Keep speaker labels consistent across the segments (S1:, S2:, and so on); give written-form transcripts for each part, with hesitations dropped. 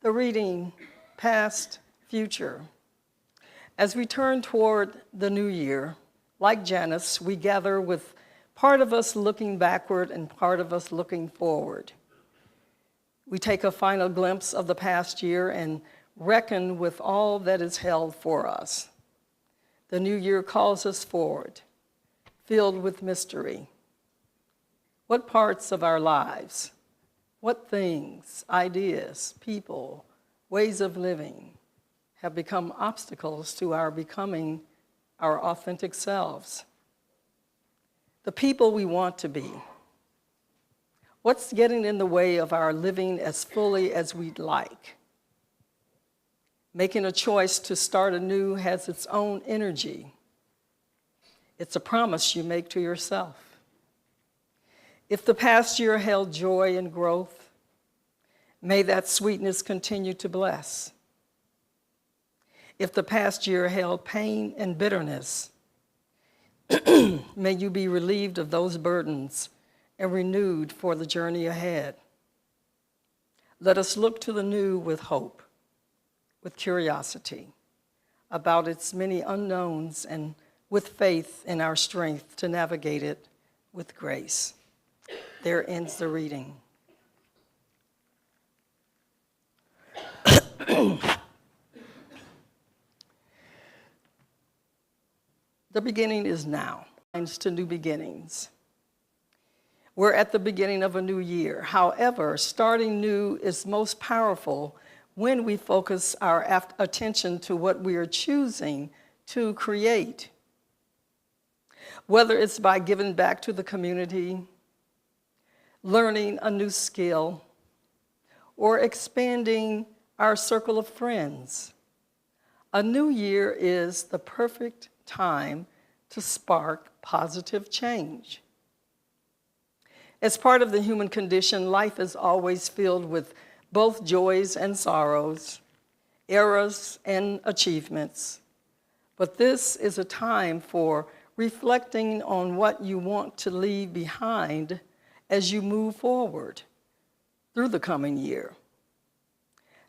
S1: The reading, past, future. As we turn toward the new year, like Janus, we gather with part of us looking backward and part of us looking forward. We take a final glimpse of the past year and reckon with all that is held for us. The new year calls us forward, filled with mystery. What parts of our lives, what things, ideas, people, ways of living have become obstacles to our becoming our authentic selves? The people we want to be. What's getting in the way of our living as fully as we'd like? Making a choice to start anew has its own energy. It's a promise you make to yourself. If the past year held joy and growth, may that sweetness continue to bless. If the past year held pain and bitterness, may you be relieved of those burdens and renewed for the journey ahead. Let us look to the new with hope, with curiosity about its many unknowns, and with faith in our strength to navigate it with grace. There ends the reading. The beginning is now. To new beginnings. We're at the beginning of a new year. However, starting new is most powerful when we focus our attention to what we are choosing to create. Whether it's by giving back to the community, learning a new skill, or expanding our circle of friends. A new year is the perfect time to spark positive change. As part of the human condition, life is always filled with both joys and sorrows, errors and achievements. But this is a time for reflecting on what you want to leave behind as you move forward through the coming year.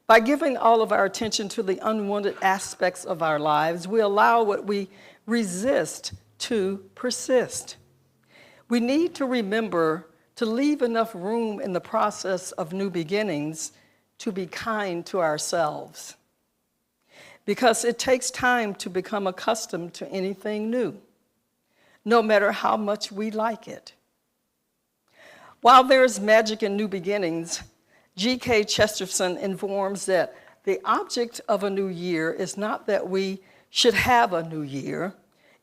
S1: By giving all of our attention to the unwanted aspects of our lives, we allow what we resist to persist. We need to remember to leave enough room in the process of new beginnings to be kind to ourselves, because it takes time to become accustomed to anything new, no matter how much we like it. While there's magic in new beginnings, G.K. Chesterton informs that the object of a new year is not that we should have a new year,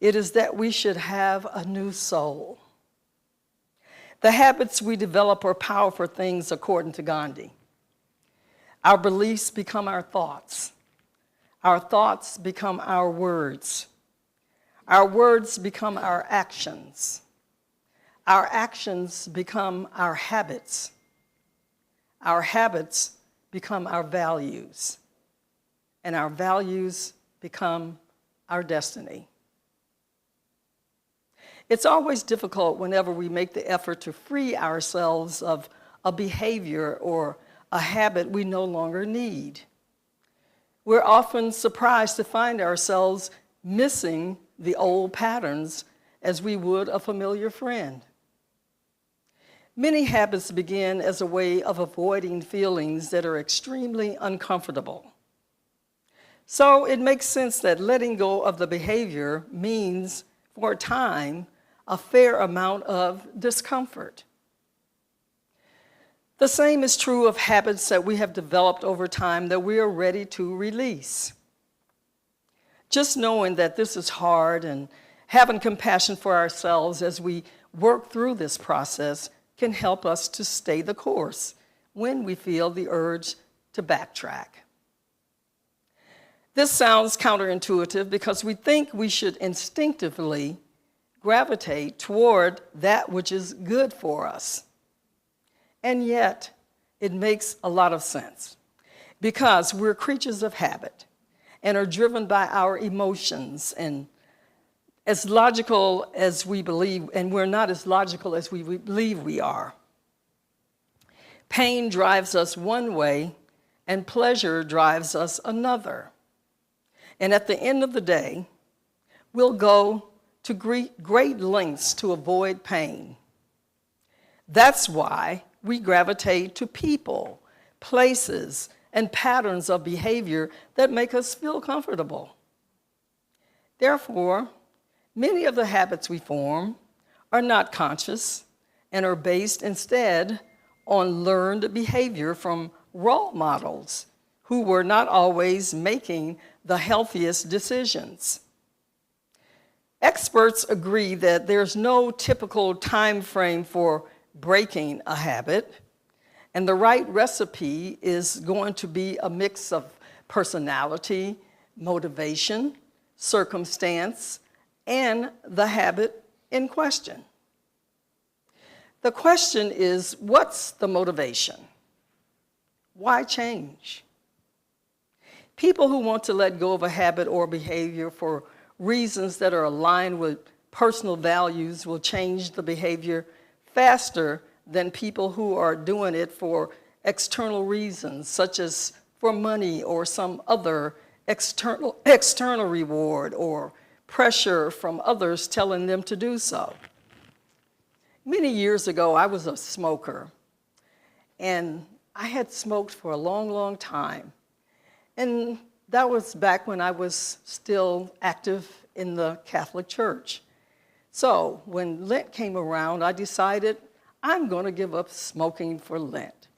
S1: it is that we should have a new soul. The habits we develop are powerful things, according to Gandhi. Our beliefs become our thoughts become our words become our actions become our habits become our values, and our values become our destiny. It's always difficult whenever we make the effort to free ourselves of a behavior or a habit we no longer need. We're often surprised to find ourselves missing the old patterns as we would a familiar friend. Many habits begin as a way of avoiding feelings that are extremely uncomfortable. So it makes sense that letting go of the behavior means, for a time, a fair amount of discomfort. The same is true of habits that we have developed over time that we are ready to release. Just knowing that this is hard and having compassion for ourselves as we work through this process can help us to stay the course when we feel the urge to backtrack. This sounds counterintuitive because we think we should instinctively gravitate toward that which is good for us. And yet, it makes a lot of sense because we're creatures of habit and are driven by our emotions, and as logical as we believe, and we're not as logical as we believe we are. Pain drives us one way and pleasure drives us another. And at the end of the day, we'll go to great lengths to avoid pain. That's why we gravitate to people, places, and patterns of behavior that make us feel comfortable. Therefore, many of the habits we form are not conscious and are based instead on learned behavior from role models who were not always making the healthiest decisions. Experts agree that there's no typical time frame for breaking a habit, and the right recipe is going to be a mix of personality, motivation, circumstance, and the habit in question. The question is, what's the motivation? Why change? People who want to let go of a habit or behavior for reasons that are aligned with personal values will change the behavior faster than people who are doing it for external reasons, such as for money or some other external reward or pressure from others telling them to do so. Many years ago, I was a smoker, and I had smoked for a long, long time. And that was back when I was still active in the Catholic Church. So when Lent came around, I decided I'm going to give up smoking for Lent.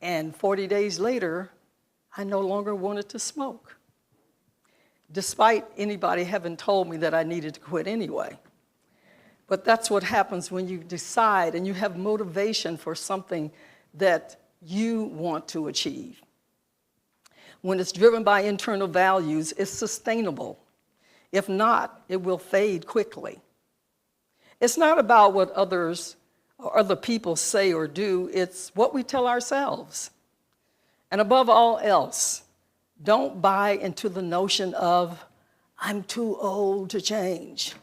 S1: And 40 days later, I no longer wanted to smoke, despite anybody having told me that I needed to quit anyway. But that's what happens when you decide and you have motivation for something that you want to achieve. When it's driven by internal values, it's sustainable. If not, it will fade quickly. It's not about what others or other people say or do, it's what we tell ourselves. And above all else, don't buy into the notion of, I'm too old to change.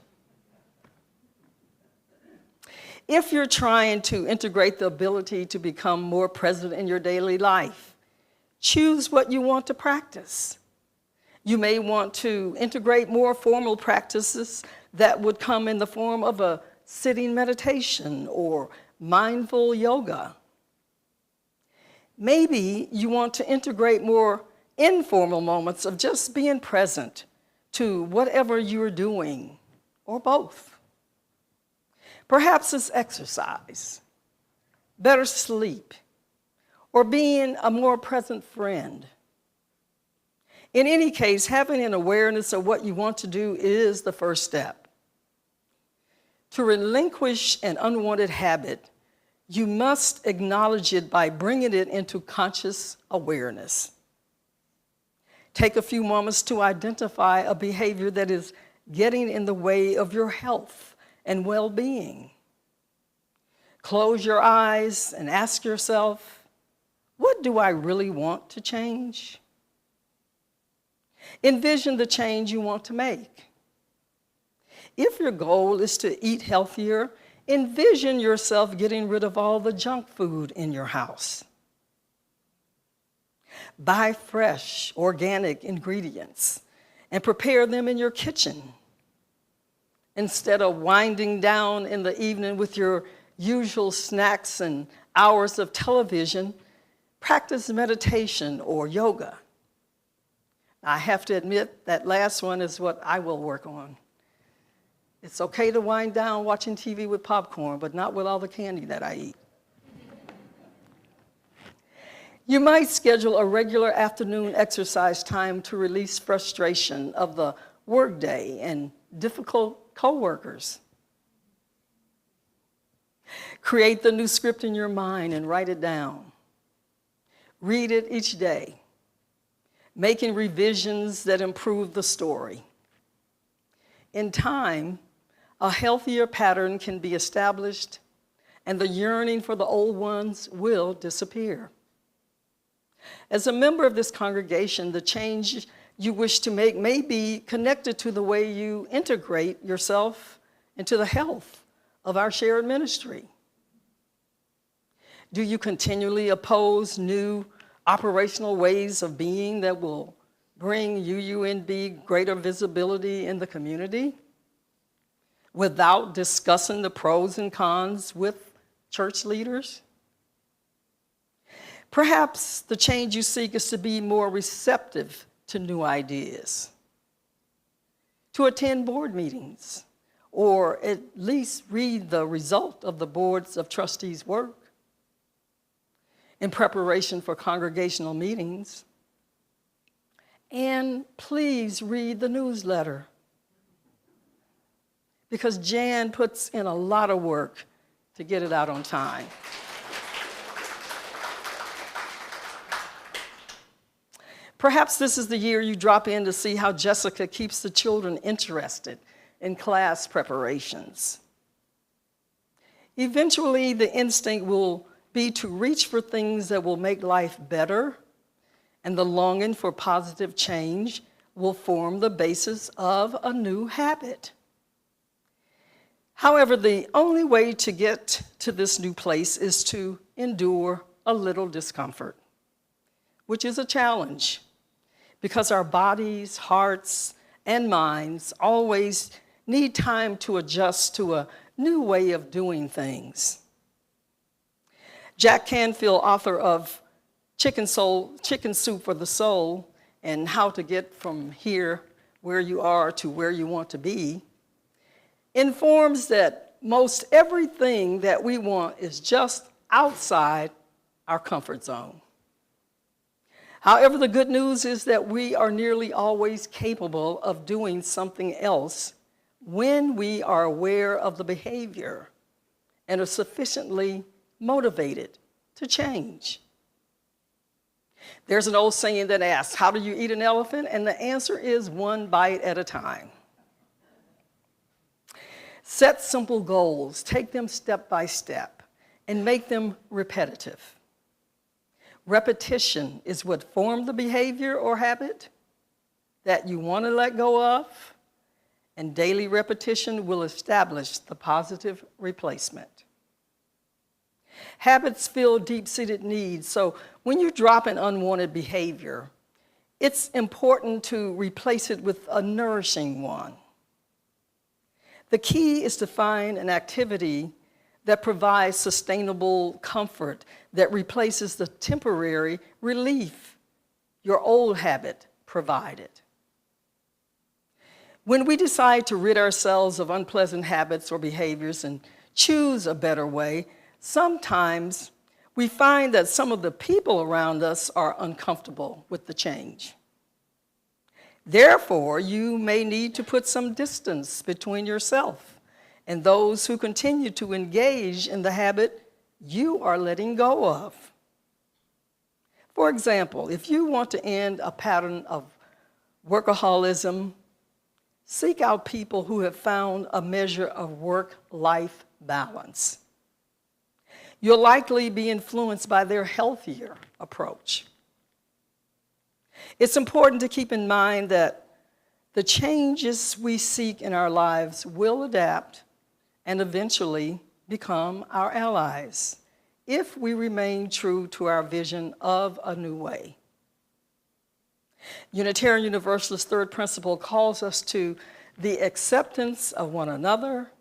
S1: If you're trying to integrate the ability to become more present in your daily life, choose what you want to practice. You may want to integrate more formal practices that would come in the form of a sitting meditation or mindful yoga. Maybe you want to integrate more informal moments of just being present to whatever you're doing, or both. Perhaps it's exercise, better sleep, or being a more present friend. In any case, having an awareness of what you want to do is the first step. To relinquish an unwanted habit, you must acknowledge it by bringing it into conscious awareness. Take a few moments to identify a behavior that is getting in the way of your health and well-being. Close your eyes and ask yourself, what do I really want to change? Envision the change you want to make. If your goal is to eat healthier, envision yourself getting rid of all the junk food in your house. Buy fresh, organic ingredients and prepare them in your kitchen. Instead of winding down in the evening with your usual snacks and hours of television, practice meditation or yoga. I have to admit that last one is what I will work on. It's okay to wind down watching TV with popcorn, but not with all the candy that I eat. You might schedule a regular afternoon exercise time to release frustration of the workday and difficult coworkers. Create the new script in your mind and write it down. Read it each day, making revisions that improve the story. In time, a healthier pattern can be established, and the yearning for the old ones will disappear. As a member of this congregation, the change you wish to make may be connected to the way you integrate yourself into the health of our shared ministry. Do you continually oppose new operational ways of being that will bring UUNB greater visibility in the community without discussing the pros and cons with church leaders? Perhaps the change you seek is to be more receptive to new ideas, to attend board meetings, or at least read the result of the boards of trustees' work in preparation for congregational meetings. And please read the newsletter, because Jan puts in a lot of work to get it out on time. Perhaps this is the year you drop in to see how Jessica keeps the children interested in class preparations. Eventually, the instinct will be to reach for things that will make life better, and the longing for positive change will form the basis of a new habit. However, the only way to get to this new place is to endure a little discomfort, which is a challenge, because our bodies, hearts, and minds always need time to adjust to a new way of doing things. Jack Canfield, author of Chicken Soup for the Soul, and How to Get from Here, Where You Are, to Where You Want to Be, informs that most everything that we want is just outside our comfort zone. However, the good news is that we are nearly always capable of doing something else when we are aware of the behavior and are sufficiently motivated to change. There's an old saying that asks, how do you eat an elephant? And the answer is one bite at a time. Set simple goals, take them step by step, and make them repetitive. Repetition is what formed the behavior or habit that you want to let go of, and daily repetition will establish the positive replacement. Habits fill deep-seated needs, so when you drop an unwanted behavior, it's important to replace it with a nourishing one. The key is to find an activity that provides sustainable comfort that replaces the temporary relief your old habit provided. When we decide to rid ourselves of unpleasant habits or behaviors and choose a better way, sometimes we find that some of the people around us are uncomfortable with the change. Therefore, you may need to put some distance between yourself and those who continue to engage in the habit you are letting go of. For example, if you want to end a pattern of workaholism, seek out people who have found a measure of work-life balance. You'll likely be influenced by their healthier approach. It's important to keep in mind that the changes we seek in our lives will adapt and eventually become our allies if we remain true to our vision of a new way. Unitarian Universalist third principle calls us to the acceptance of one another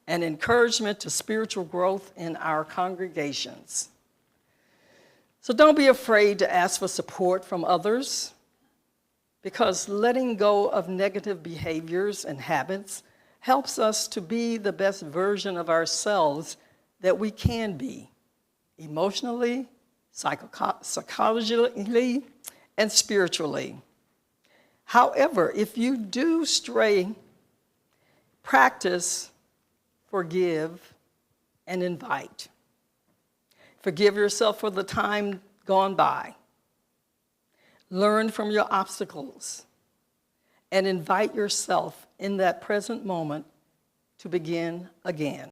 S1: and encouragement to spiritual growth in our congregations. So don't be afraid to ask for support from others, because letting go of negative behaviors and habits helps us to be the best version of ourselves that we can be, emotionally, psychologically, and spiritually. However, if you do stray, practice, forgive, and invite. Forgive yourself for the time gone by. Learn from your obstacles and invite yourself in that present moment to begin again.